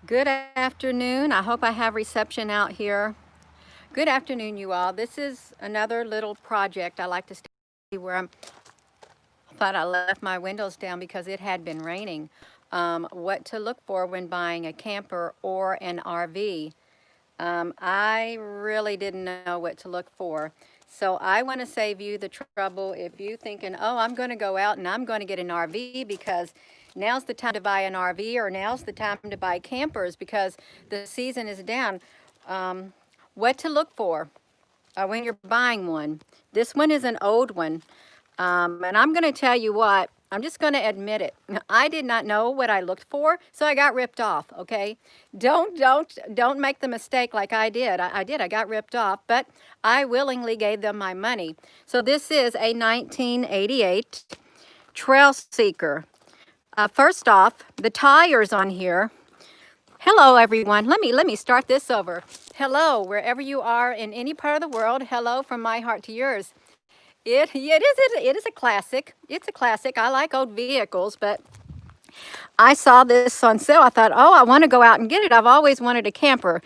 Good afternoon. I hope I have reception out here. Good afternoon, you all. This is another little project I like to see where I thought I left my windows down because it had been raining. What to look for when buying a camper or an RV. I really didn't know what to look for. So I want to save you the trouble if you thinking, oh, I'm going to go out and I'm going to get an RV because now's the time to buy an RV or now's the time to buy campers because the season is down. What to look for when you're buying one. This one is an old one. And I'm going to tell you what, I'm just going to admit it. I did not know what I looked for, so I got ripped off, okay? Don't make the mistake like I did. I got ripped off, but I willingly gave them my money. So this is a 1988 Trail Seeker. First off, the tires on here. Hello, everyone. Let me start this over. Hello, wherever you are in any part of the world. Hello from my heart to yours. It is a classic. It's a classic. I like old vehicles, but I saw this on sale. I thought, oh, I want to go out and get it. I've always wanted a camper,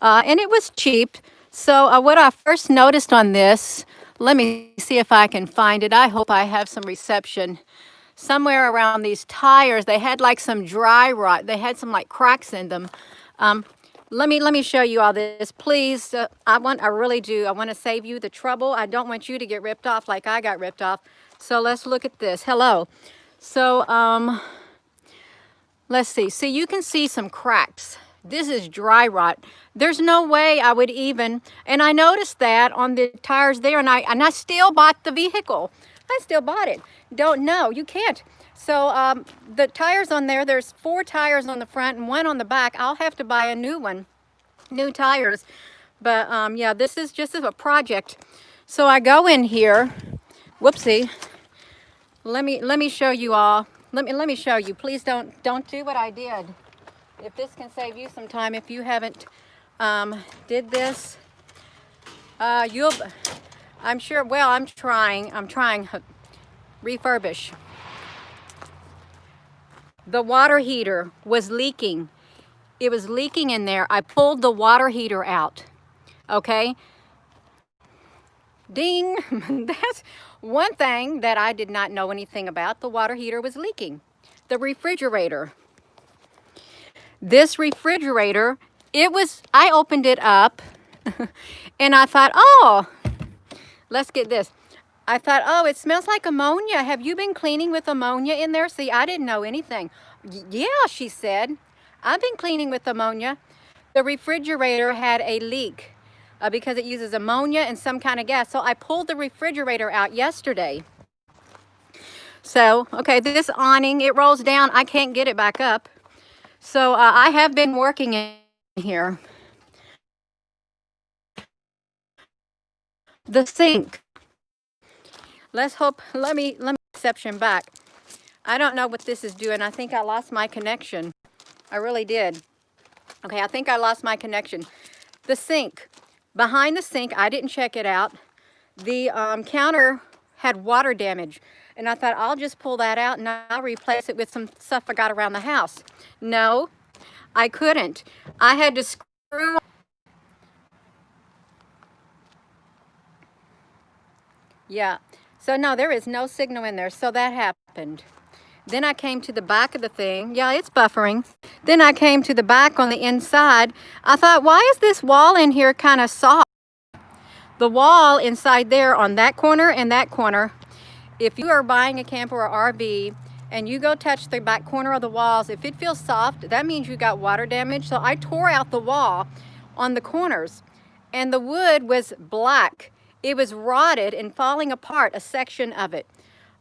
and it was cheap. So what I first noticed on this, let me see if I can find it. I hope I have some reception. Somewhere around these tires, they had like some dry rot. They had some like cracks in them. Um, let me show you all this, please. I really do. I want to save you the trouble. I don't want you to get ripped off like I got ripped off. So let's look at this. Hello. So let's see. So you can see some cracks. This is dry rot. There's no way I would even, and I noticed that on the tires there, and I still bought the vehicle. I still bought it. Don't know. You can't. So the tires on there, there's 4 tires on the front and 1 on the back. I'll have to buy a new one, new tires. But yeah, this is just a project. So I go in here. Whoopsie. Let me show you all. Let me show you. Please don't do what I did. If this can save you some time, if you haven't did this, you'll. I'm sure. Well, I'm trying. Refurbish. The water heater was leaking. It was leaking in there. I pulled the water heater out. Okay. Ding. That's one thing that I did not know anything about. The water heater was leaking. The refrigerator. This refrigerator, I opened it up and I thought, oh, let's get this. I thought, oh, it smells like ammonia. Have you been cleaning with ammonia in there? See, I didn't know anything. Yeah, she said, I've been cleaning with ammonia. The refrigerator had a leak because it uses ammonia and some kind of gas. So I pulled the refrigerator out yesterday. So, okay, this awning, it rolls down. I can't get it back up. So I have been working in here. The sink. Let's hope, let me reception back. I don't know what this is doing. I think I lost my connection. I really did. Okay, I think I lost my connection. The sink. Behind the sink, I didn't check it out. The counter had water damage. And I thought, I'll just pull that out and I'll replace it with some stuff I got around the house. No, I couldn't. I had to screw. Yeah. So no, there is no signal in there. So that happened. Then I came to the back of the thing. Yeah, it's buffering. Then I came to the back on the inside. I thought, why is this wall in here kind of soft? The wall inside there on that corner and that corner, if you are buying a camper or RV and you go touch the back corner of the walls, if it feels soft, that means you got water damage. So I tore out the wall on the corners and the wood was black. It was rotted and falling apart, a section of it.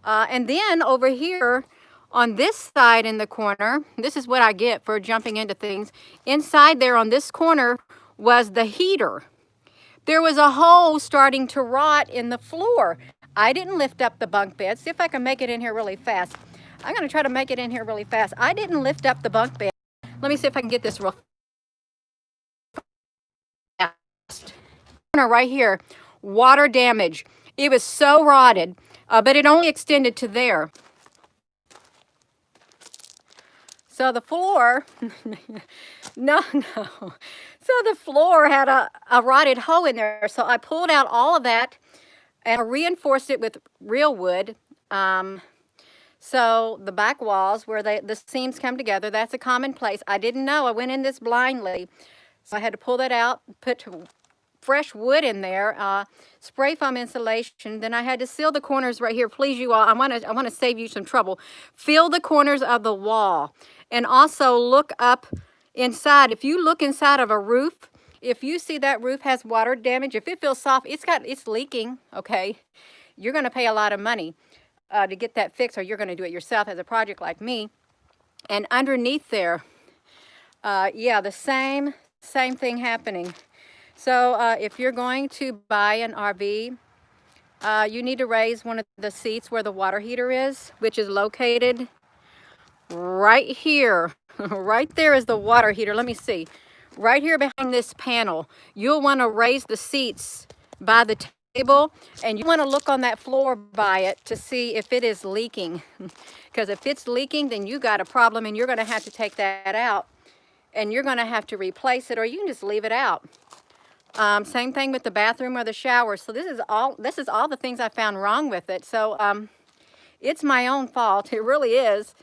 And then over here on this side in the corner, this is what I get for jumping into things. Inside there on this corner was the heater. There was a hole starting to rot in the floor. I didn't lift up the bunk bed. See if I can make it in here really fast. I'm going to try to make it in here really fast. I didn't lift up the bunk bed. Let me see if I can get this real fast. Right here, water damage. It was so rotted, but it only extended to there. So the floor, no. So the floor had a rotted hole in there. So I pulled out all of that and I reinforced it with real wood. So the back walls where the seams come together, that's a common place. I didn't know, I went in this blindly. So I had to pull that out, put fresh wood in there, spray foam insulation. Then I had to seal the corners right here. Please, you all, I want to save you some trouble. Fill the corners of the wall, and also look up inside. If you look inside of a roof, if you see that roof has water damage, if it feels soft, it's leaking. Okay, you're going to pay a lot of money to get that fixed, or you're going to do it yourself as a project like me. And underneath there, yeah, the same thing happening. So if you're going to buy an RV, you need to raise one of the seats where the water heater is, which is located right here. Right there is the water heater. Let me see. Right here behind this panel. You'll want to raise the seats by the table, and you want to look on that floor by it to see if it is leaking. Because if it's leaking, then you got a problem, and you're going to have to take that out, and you're going to have to replace it, or you can just leave it out. Same thing with the bathroom or the shower. So this is all the things I found wrong with it. So it's my own fault. It really is.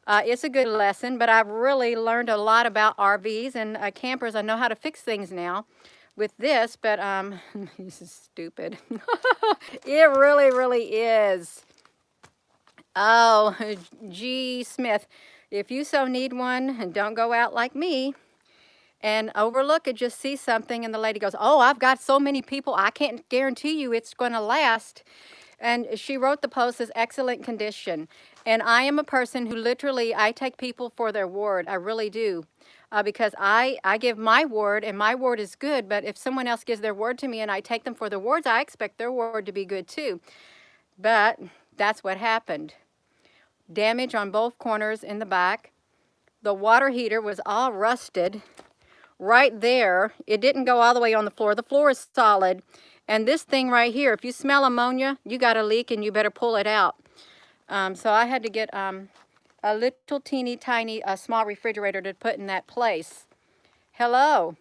It's a good lesson, but I've really learned a lot about RVs and campers. I know how to fix things now with this, but this is stupid. It really, really is. Oh, G. Smith, if you so need one, and don't go out like me and overlook it, just see something, and the lady goes, oh, I've got so many people, I can't guarantee you it's going to last. And she wrote the post as excellent condition. And I am a person who literally, I take people for their word. I really do. Because I give my word, and my word is good. But if someone else gives their word to me and I take them for their words, I expect their word to be good too. But that's what happened. Damage on both corners in the back. The water heater was all rusted right there. It didn't go all the way on the floor. The floor is solid. And this thing right here, if you smell ammonia, you got a leak and you better pull it out. So I had to get a little teeny tiny small refrigerator to put in that place. Hello.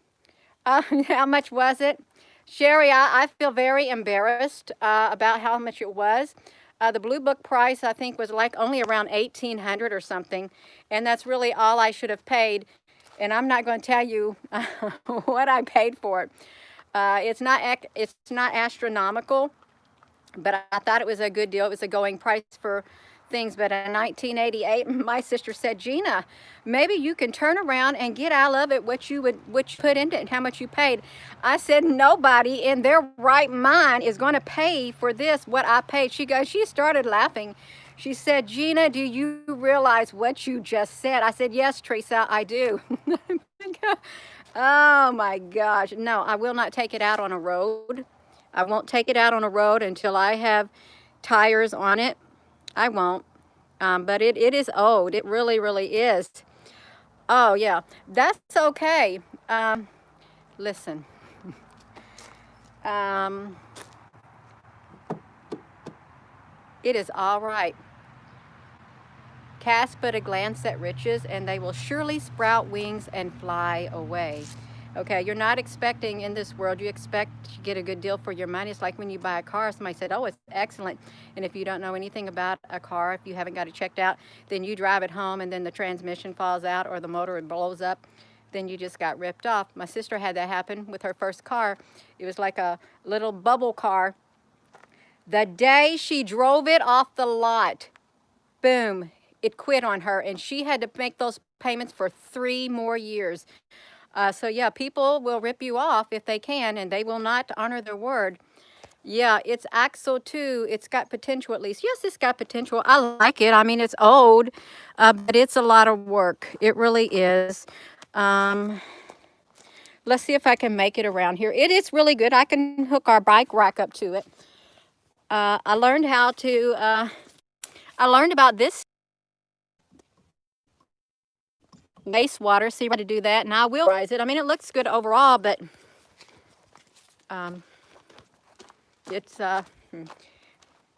How much was it? Sherry, I feel very embarrassed about how much it was. The Blue Book price, I think, was like only around $1,800 or something. And that's really all I should have paid. And I'm not going to tell you what I paid for it. It's not astronomical, but I thought it was a good deal. It was a going price for things. But in 1988, my sister said, Gina, maybe you can turn around and get out of it what you put into it and how much you paid. I said, nobody in their right mind is going to pay for this what I paid. She started laughing. She said, Gina, do you realize what you just said? I said, yes, Teresa, I do. Oh my gosh. No, I will not take it out on a road. I won't take it out on a road until I have tires on it. I won't. But it is old. It really, really is. Oh yeah, that's okay. Listen. It is all right. Cast but a glance at riches, and they will surely sprout wings and fly away. Okay, you're not expecting in this world, you expect to get a good deal for your money. It's like when you buy a car, somebody said, oh, it's excellent. And if you don't know anything about a car, if you haven't got it checked out, then you drive it home and then the transmission falls out or the motor blows up, then you just got ripped off. My sister had that happen with her first car. It was like a little bubble car. The day she drove it off the lot, boom, it quit on her, and she had to make those payments for 3 more years. So yeah, people will rip you off if they can, and they will not honor their word. Yeah, it's axle too. It's got potential at least. Yes, it's got potential. I like it. I mean, it's old, but it's a lot of work. It really is. Let's see if I can make it around here. It is really good. I can hook our bike rack up to it. I learned how to, I learned about this wastewater, see how to do that, and I will rise it. I mean, it looks good overall, but it's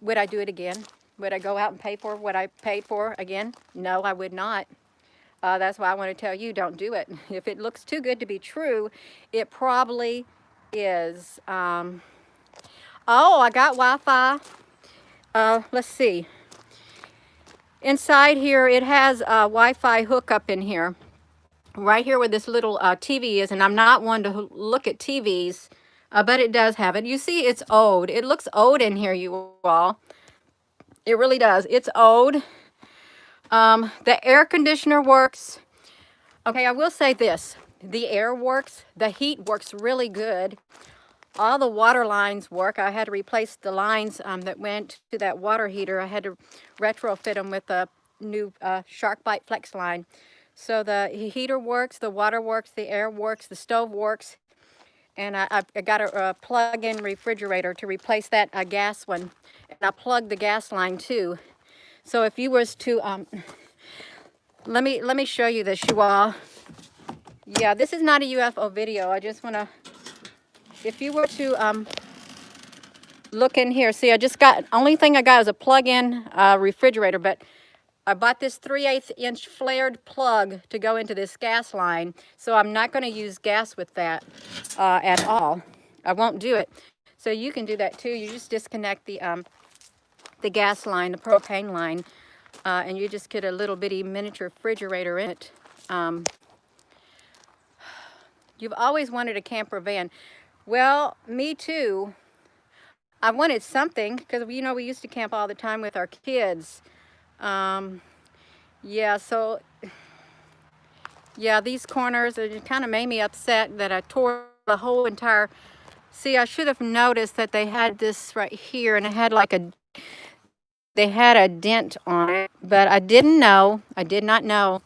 would I do it again? Would I go out and pay for what I paid for again? No, I would not. That's why I want to tell you, don't do it. If it looks too good to be true, it probably is. Oh, I got Wi-Fi. Let's see. Inside here, it has a Wi-Fi hookup in here. Right here where this little TV is, and I'm not one to look at TVs, but it does have it. You see, it's old. It looks old in here, you all. It really does. It's old. The air conditioner works. Okay, I will say this. The air works. The heat works really good. All the water lines work. I had to replace the lines that went to that water heater. I had to retrofit them with a new SharkBite Flex line. So the heater works, the water works, the air works, the stove works. And I got a plug-in refrigerator to replace that gas one. And I plugged the gas line too. So if you was to, let me show you this, you all. Yeah, this is not a UFO video. I just want to, if you were to look in here, see, I just got, only thing I got is a plug-in refrigerator, but I bought this 3/8 inch flared plug to go into this gas line, so I'm not going to use gas with that at all. I won't do it. So you can do that too. You just disconnect the gas line, the propane line, and you just get a little bitty miniature refrigerator in it. You've always wanted a camper van. Well, me too. I wanted something because, you know, we used to camp all the time with our kids. Yeah, so, yeah, these corners, it kind of made me upset that I tore the whole entire, see, I should have noticed that they had this right here, and it had like they had a dent on it, but I didn't know, I did not know.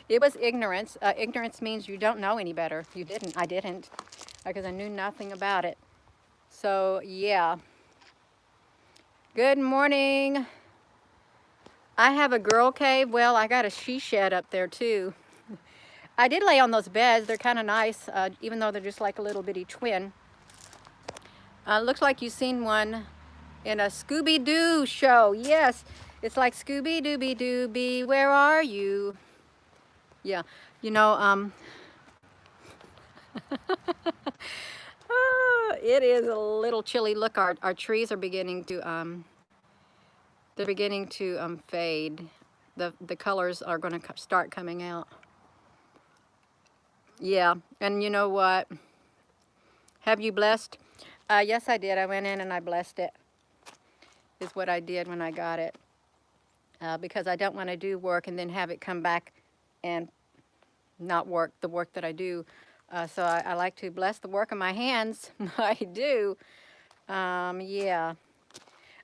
It was ignorance. Ignorance means you don't know any better. You didn't, I didn't, because I knew nothing about it. So, yeah. Good morning. I have a girl cave. Well, I got a she shed up there too. I did lay on those beds. They're kind of nice, even though they're just like a little bitty twin. Looks like you've seen one in a Scooby-Doo show. Yes, it's like Scooby-Dooby-Dooby, where are you? Yeah, you know, it is a little chilly. Look, our trees are beginning to, they're beginning to fade. The colors are going to start coming out. Yeah, and you know what? Have you blessed? Yes, I did. I went in and I blessed it, is what I did when I got it. Because I don't want to do work and then have it come back and not work the work that I do. So I like to bless the work of my hands. I do. Yeah.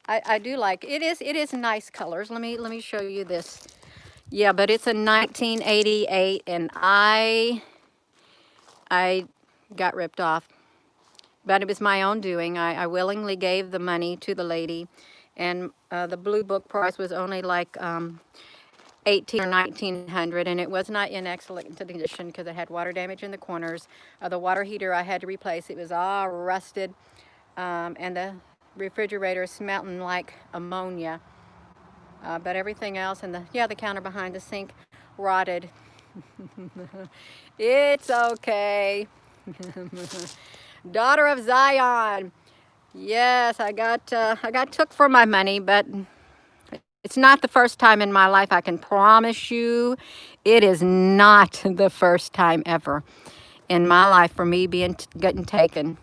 I do like it. It is nice colors. Let me show you this. Yeah, but it's a 1988 and I got ripped off. But it was my own doing. I willingly gave the money to the lady, and the blue book price was only like 18 or 1900, and it was not in excellent condition because it had water damage in the corners. The water heater I had to replace. It was all rusted, and the refrigerator smelting like ammonia. But everything else, and the counter behind the sink rotted. It's okay. Daughter of Zion. Yes, I got took for my money, but it's not the first time in my life. I can promise you, it is not the first time ever in my life for me getting taken.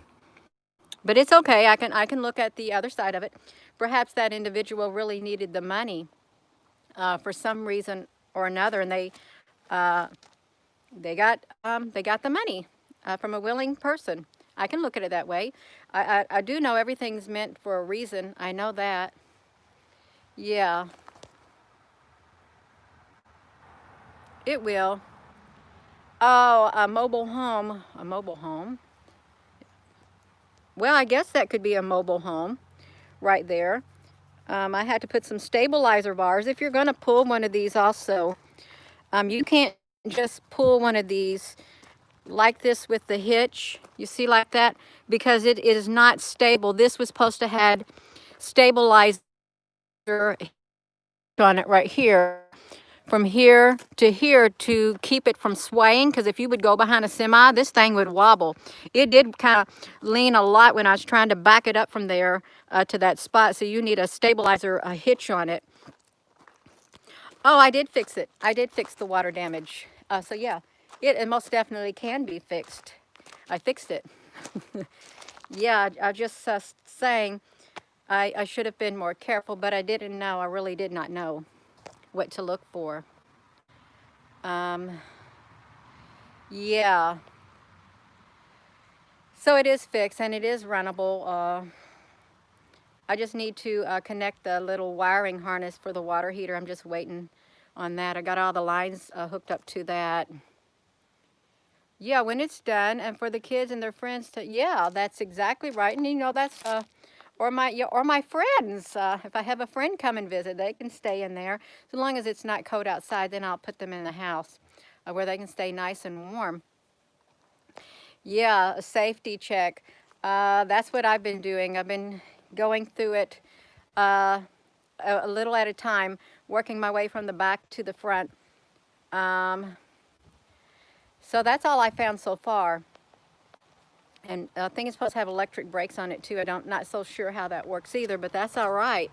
But it's okay. I can look at the other side of it. Perhaps that individual really needed the money for some reason or another, and they got the money from a willing person. I can look at it that way. I do know everything's meant for a reason. I know that. Yeah. It will. Oh, a mobile home. A mobile home. Well, I guess that could be a mobile home right there. I had to put some stabilizer bars. If you're going to pull one of these also, you can't just pull one of these like this with the hitch. You see, like that? Because it is not stable. This was supposed to have stabilizer on it right here. from here to keep it from swaying, because if you would go behind a semi, this thing would wobble. It did kind of lean a lot when I was trying to back it up from there to that spot, so you need a stabilizer, a hitch on it. Oh, I did fix it. I did fix the water damage. So yeah, it most definitely can be fixed. I fixed it. Yeah, I just saying I should have been more careful, but I didn't know. I really did not know what to look for. Yeah. So it is fixed and it is runnable. I just need to connect the little wiring harness for the water heater. I'm just waiting on that. I got all the lines hooked up to that. Yeah, when it's done, and for the kids and their friends to, yeah, that's exactly right. And you know, that's, or my friends. If I have a friend come and visit, they can stay in there. So long as it's not cold outside, then I'll put them in the house where they can stay nice and warm. Yeah, a safety check. That's what I've been doing. I've been going through it a little at a time, working my way from the back to the front. So that's all I found so far. And I think it's supposed to have electric brakes on it too. Not so sure how that works either, but that's all right.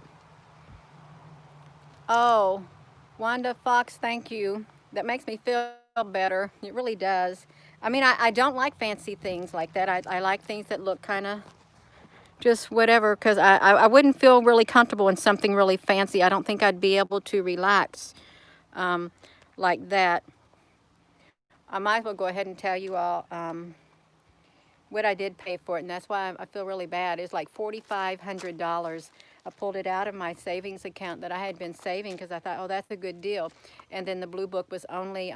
Oh, Wanda Fox, thank you. That makes me feel better. It really does. I mean, I don't like fancy things like that. I like things that look kind of just whatever, because I wouldn't feel really comfortable in something really fancy. I don't think I'd be able to relax like that. I might as well go ahead and tell you all what I did pay for it, and that's why I feel really bad. It's like $4,500. I pulled it out of my savings account that I had been saving because I thought, oh, that's a good deal. And then the Blue Book was only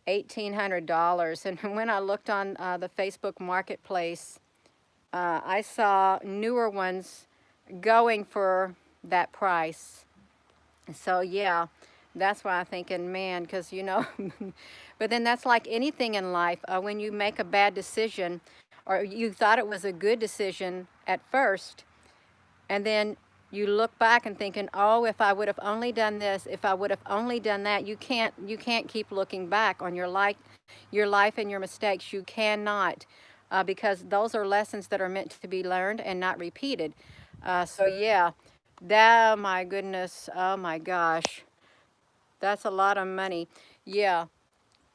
$1,800. And when I looked on the Facebook Marketplace, I saw newer ones going for that price. So yeah, that's why I'm thinking, man, because you know, but then that's like anything in life. When you make a bad decision, or you thought it was a good decision at first, and then you look back and thinking, oh, if I would have only done this, if I would have only done that, you can't keep looking back on your life and your mistakes. You cannot, because those are lessons that are meant to be learned and not repeated. So yeah, that, oh my goodness, oh my gosh, that's a lot of money. Yeah,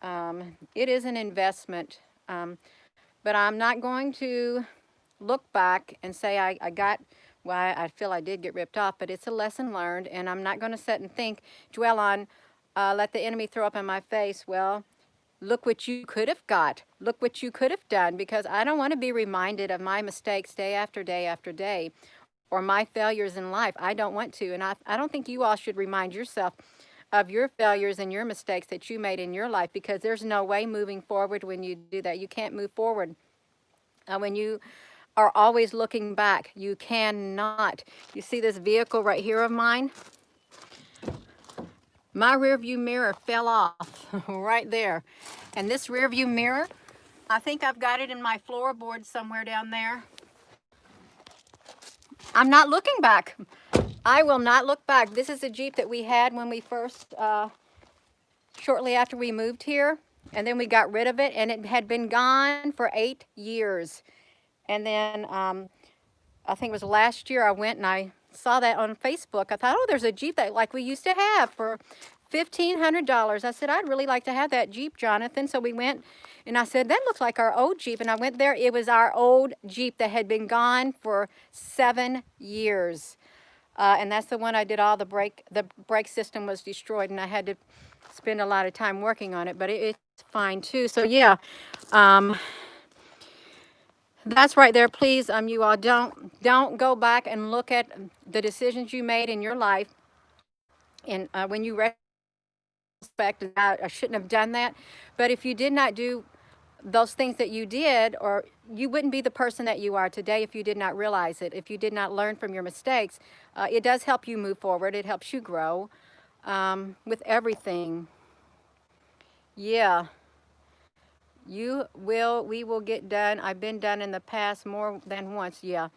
it is an investment, but I'm not going to look back and say I got, well, I feel I did get ripped off, but it's a lesson learned, and I'm not going to sit and think, dwell on, let the enemy throw up in my face, well, look what you could have got. Look what you could have done, because I don't want to be reminded of my mistakes day after day after day, or my failures in life. I don't want to, and I don't think you all should remind yourself of your failures and your mistakes that you made in your life, because there's no way moving forward when you do that. You can't move forward when you are always looking back. You cannot. You see this vehicle right here of mine? My rear view mirror fell off right there. And this rear view mirror, I think I've got it in my floorboard somewhere down there. I'm not looking back. I will not look back. This is a Jeep that we had when we first, shortly after we moved here. And then we got rid of it, and it had been gone for 8 years. And then I think it was last year I went and I saw that on Facebook. I thought, oh, there's a Jeep that like we used to have for $1,500. I said, I'd really like to have that Jeep, Jonathan. So we went and I said, that looks like our old Jeep. And I went there. It was our old Jeep that had been gone for 7 years. And that's the one I did all the brake system was destroyed, and I had to spend a lot of time working on it, but it's fine too. So yeah, that's right there. Please, you all don't go back and look at the decisions you made in your life, and when you respect, I shouldn't have done that. But if you did not do those things that you did, or you wouldn't be the person that you are today if you did not realize it, if you did not learn from your mistakes. It does help you move forward. It helps you grow with everything. Yeah. We will get done. I've been done in the past more than once. Yeah.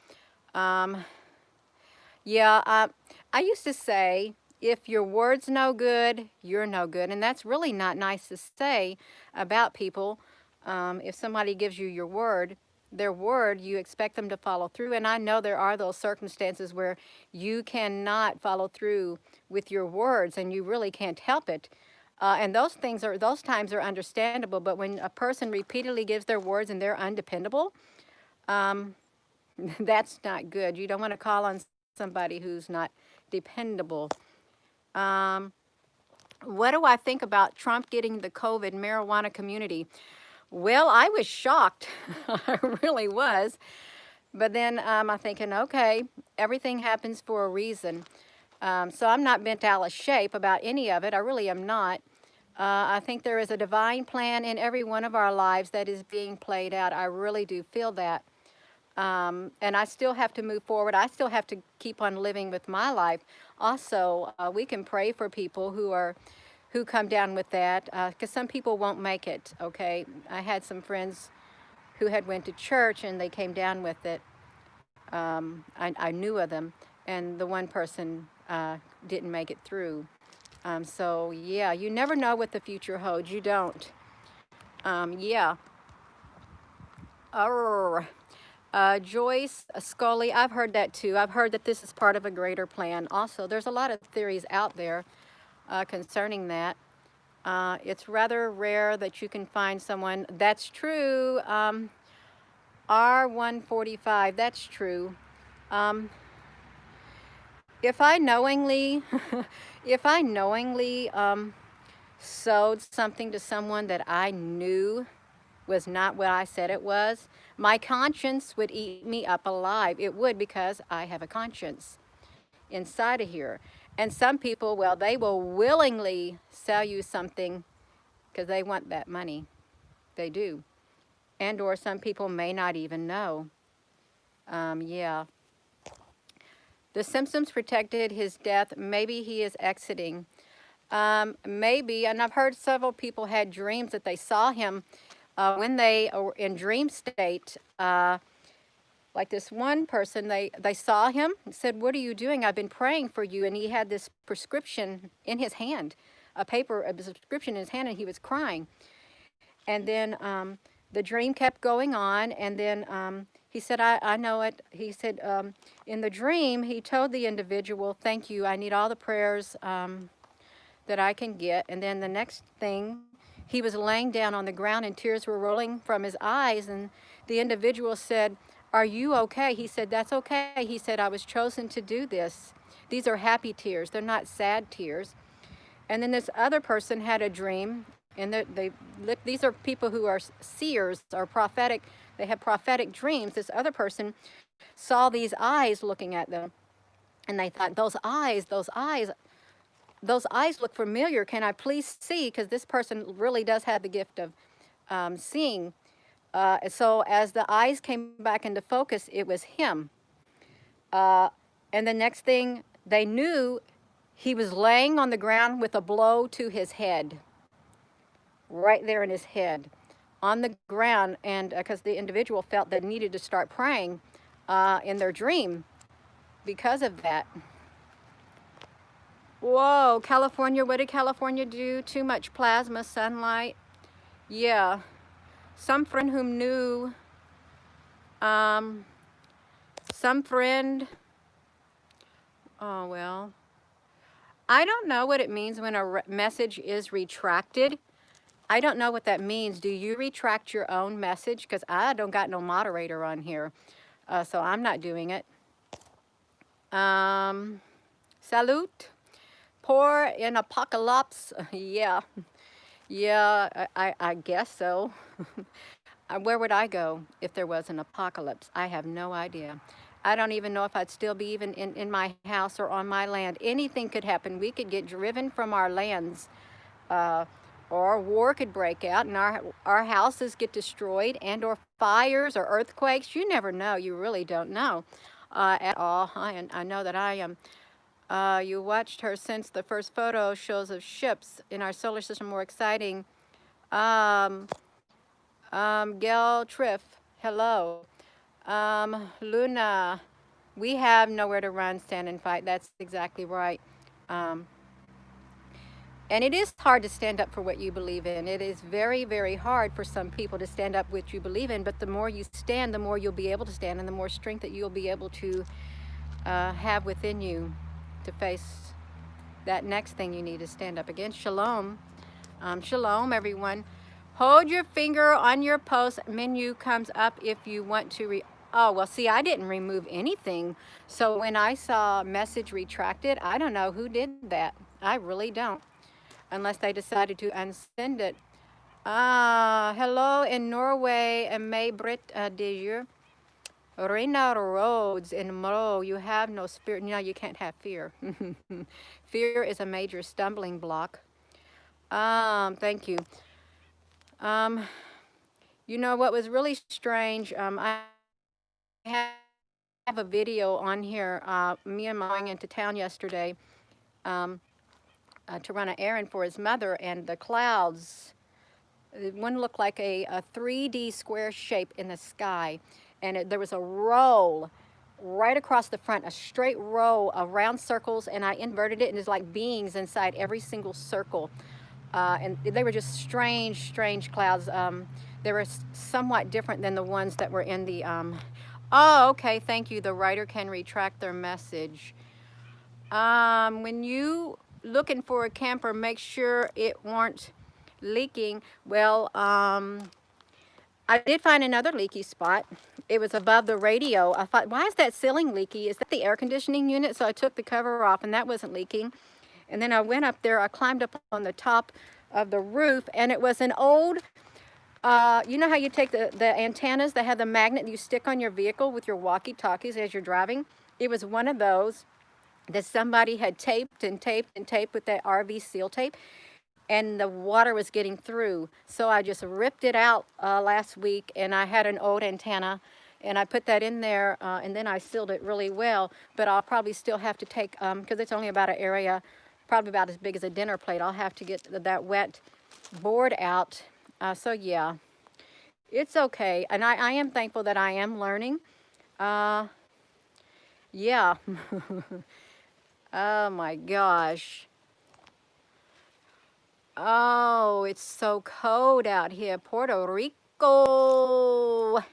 Yeah, I used to say, if your word's no good, you're no good. And that's really not nice to say about people. If somebody gives you your word, their word, you expect them to follow through. And I know there are those circumstances where you cannot follow through with your words and you really can't help it. And those times are understandable. But when a person repeatedly gives their words and they're undependable, um, that's not good. You don't want to call on somebody who's not dependable. Um, what do I think about Trump getting the COVID marijuana community? Well, I was shocked. I really was. But then I'm thinking, okay, everything happens for a reason. So I'm not bent out of shape about any of it. I really am not. I think there is a divine plan in every one of our lives that is being played out. I really do feel that. And I still have to move forward. I still have to keep on living with my life. Also, we can pray for people who come down with that, because some people won't make it. Okay, I had some friends who had went to church and they came down with it. I knew of them, and the one person didn't make it through. So yeah, you never know what the future holds. You don't. Yeah. Arr. Joyce Scully, I've heard that too. I've heard that this is part of a greater plan. Also, there's a lot of theories out there concerning that. It's rather rare that you can find someone. That's true. R145, that's true. If I knowingly, if I knowingly sowed something to someone that I knew was not what I said it was, my conscience would eat me up alive. It would, because I have a conscience inside of here. And some people, well, they will willingly sell you something because they want that money. They do. And or some people may not even know. Yeah. The symptoms predicted his death. Maybe he is exiting. Maybe, and I've heard several people had dreams that they saw him when they were in dream state. Like this one person, they saw him and said, "What are you doing? I've been praying for you." And he had this prescription in his hand, a prescription in his hand, and he was crying. And then the dream kept going on, and then he said, I know it. He said, in the dream, he told the individual, "Thank you, I need all the prayers that I can get." And then the next thing, he was laying down on the ground and tears were rolling from his eyes, and the individual said, "Are you okay?" He said, "That's okay." He said, "I was chosen to do this. These are happy tears. They're not sad tears." And then this other person had a dream, and these are people who are seers or prophetic. They have prophetic dreams. This other person saw these eyes looking at them, and they thought, those eyes look familiar. Can I please see?" Because this person really does have the gift of seeing. So as the eyes came back into focus, it was him. And the next thing they knew, he was laying on the ground with a blow to his head, right there in his head, on the ground. And because the individual felt they needed to start praying in their dream because of that. Whoa, California, what did California do? Too much plasma sunlight. Yeah, some friend whom knew, some friend, oh well, I don't know what it means when a message is retracted. I don't know what that means. Do you retract your own message? Because I don't got no moderator on here, so I'm not doing it. Salute. Pour in apocalypse. Yeah. Yeah, I guess so. Where would I go if there was an apocalypse? I have no idea. I don't even know if I'd still be even in my house or on my land. Anything could happen. We could get driven from our lands, or war could break out and our houses get destroyed, and or fires or earthquakes. You never know. You really don't know at all. I know that I am. You watched her since the first photo shows of ships in our solar system more exciting. Gail Triff, hello. Luna, we have nowhere to run, stand, and fight. That's exactly right. Um, and it is hard to stand up for what you believe in. It is very, very hard for some people to stand up what you believe in. But the more you stand, the more you'll be able to stand, and the more strength that you'll be able to have within you to face that next thing you need to stand up against. Shalom. Shalom, everyone. Hold your finger on your post. Menu comes up if you want to oh, well, see, I didn't remove anything. So when I saw message retracted, I don't know who did that. I really don't. Unless they decided to unsend it. Hello in Norway, and May Britt de Reina Rhodes in Mo, you have no spirit. No, you can't have fear. Fear is a major stumbling block. Thank you. Um, you know what was really strange? I have a video on here. Me and my going into town yesterday um, to run an errand for his mother, and the clouds. One looked like a 3D square shape in the sky, and there was a roll right across the front, a straight row of round circles, and I inverted it, and there's like beings inside every single circle. And they were just strange, strange clouds. They were somewhat different than the ones that were in the... Oh, okay, thank you. The writer can retract their message. When you looking for a camper, make sure it weren't leaking. Well, I did find another leaky spot. It was above the radio. I thought, why is that ceiling leaky? Is that the air conditioning unit? So I took the cover off, and that wasn't leaking. And then I went up there. I climbed up on the top of the roof, and it was an old, you know how you take the antennas that have the magnet you stick on your vehicle with your walkie-talkies as you're driving? It was one of those that somebody had taped and taped and taped with that RV seal tape, and the water was getting through. So I just ripped it out last week, and I had an old antenna, and I put that in there, and then I sealed it really well. But I'll probably still have to take, because it's only about an area, probably about as big as a dinner plate, I'll have to get that wet board out. So yeah, it's okay. And I am thankful that I am learning. Yeah. Oh my gosh. Oh, it's so cold out here. Puerto Rico.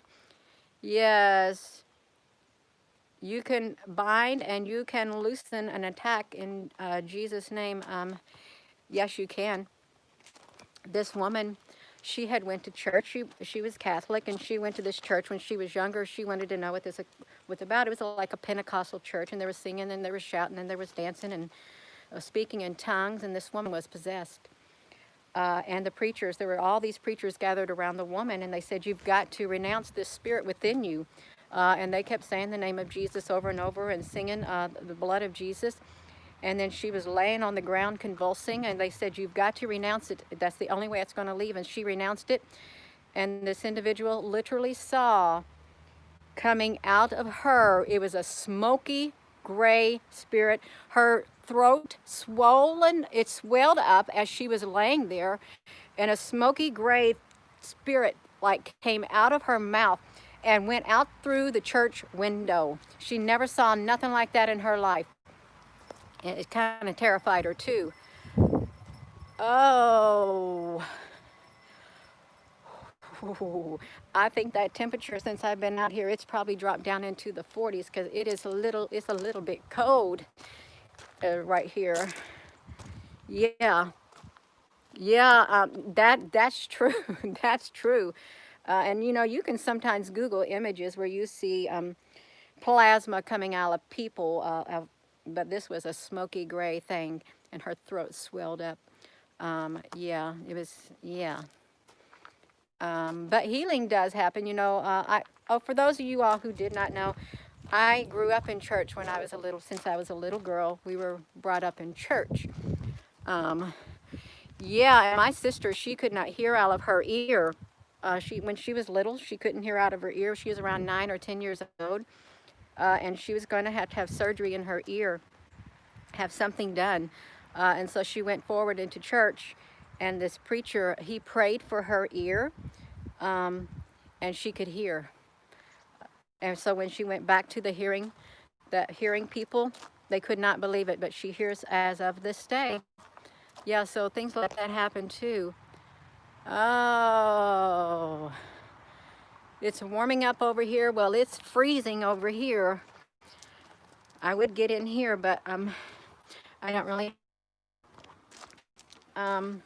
Yes. You can bind and you can loosen an attack in Jesus' name. Yes, you can. This woman, she had went to church. She was Catholic, and she went to this church when she was younger. She wanted to know what this was about. It was like a Pentecostal church, and there was singing, and there was shouting, and there was dancing, and speaking in tongues, and this woman was possessed. And the preachers, there were all these preachers gathered around the woman, and they said, you've got to renounce this spirit within you. And they kept saying the name of Jesus over and over and singing the blood of Jesus. And then she was laying on the ground convulsing, and they said, you've got to renounce it. That's the only way it's going to leave. And she renounced it. And this individual literally saw coming out of her, it was a smoky gray spirit. Her throat swollen, it swelled up as she was laying there, and a smoky gray spirit like came out of her mouth and went out through the church window. She never saw nothing like that in her life. And it kind of terrified her too. Oh, I think that temperature, since I've been out here, it's probably dropped down into the 40s, because it's a little bit cold right here. Yeah, yeah, that's true. That's true. And you know, you can sometimes Google images where you see plasma coming out of people, but this was a smoky gray thing, and her throat swelled up. Yeah, it was, yeah. But healing does happen, you know. For those of you all who did not know, I grew up in church when I was since I was a little girl. We were brought up in church. Yeah, and my sister, she could not hear out of her ear. When she was little, she couldn't hear out of her ear. She was around 9 or 10 years old, and she was going to have surgery in her ear, have something done. And so she went forward into church, and this preacher, he prayed for her ear, and she could hear. And so when she went back to the hearing people, They could not believe it, but she hears as of this day. Yeah, so things like that happen too. Oh, it's warming up over here. Well, it's freezing over here. I would get in here, but I don't really. Um,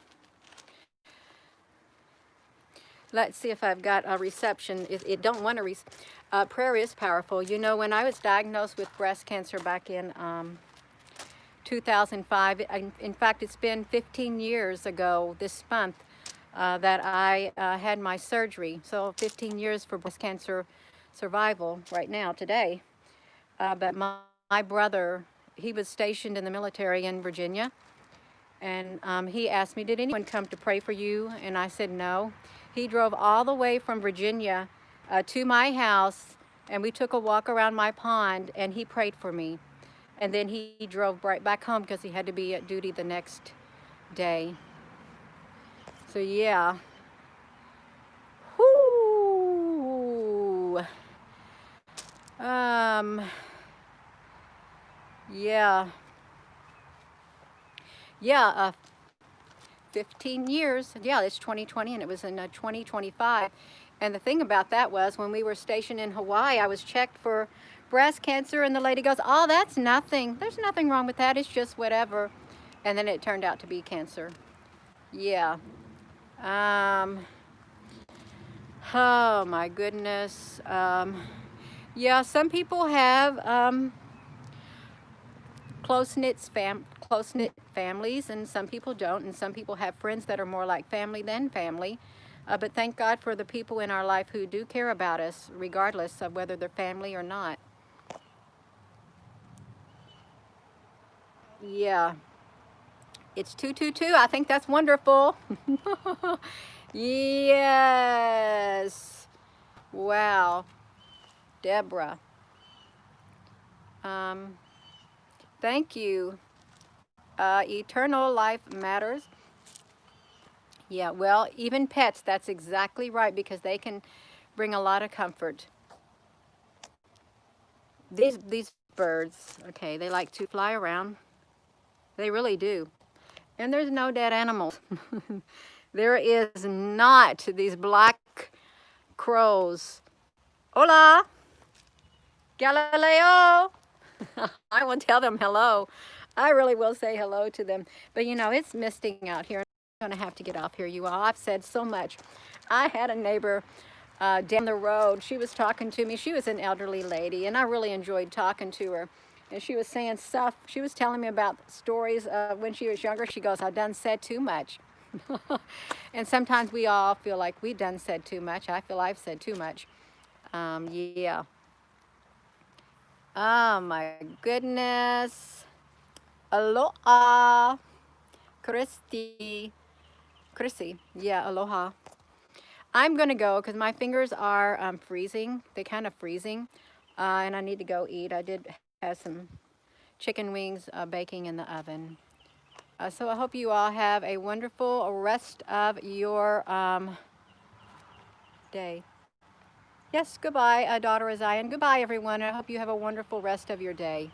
let's see if I've got a reception. It don't want to. Prayer is powerful. You know, when I was diagnosed with breast cancer back in 2005, in fact, it's been 15 years ago this month that I had my surgery. So 15 years for breast cancer survival right now, today. But my brother, he was stationed in the military in Virginia. And he asked me, did anyone come to pray for you? And I said, no. He drove all the way from Virginia to my house, and we took a walk around my pond, and he prayed for me. And then he drove right back home because he had to be at duty the next day. So yeah. Whoo. Yeah. Yeah, 15 years. Yeah, it's 2020 and it was in 2025. And the thing about that was when we were stationed in Hawaii, I was checked for breast cancer and the lady goes, oh, that's nothing. There's nothing wrong with that. It's just whatever. And then it turned out to be cancer. Yeah. Oh my goodness. Yeah, some people have close-knit families, and some people don't, and some people have friends that are more like family than family. But thank God for the people in our life who do care about us, regardless of whether they're family or not. Yeah, it's 222. I think that's wonderful. Yes. Wow. Deborah. Thank you. Eternal life matters. Yeah, well, even pets, that's exactly right, because they can bring a lot of comfort. These birds, okay, they like to fly around. They really do. And there's no dead animals. There is not these black crows. Hola, Galileo. I will tell them hello. I really will say hello to them. But you know, it's misting out here. I'm going to have to get off here, you all. I've said so much. I had a neighbor down the road. She was talking to me. She was an elderly lady, and I really enjoyed talking to her. And she was saying stuff. She was telling me about stories when she was younger. She goes, I done said too much. And sometimes we all feel like we done said too much. I feel I've said too much. Yeah. Oh my goodness. Aloha. Chrissy. Yeah, aloha. I'm gonna go because my fingers are freezing. They're kind of freezing. And I need to go eat. I did have some chicken wings baking in the oven. So I hope you all have a wonderful rest of your day. Yes, goodbye, daughter Zion. Goodbye, everyone. I hope you have a wonderful rest of your day.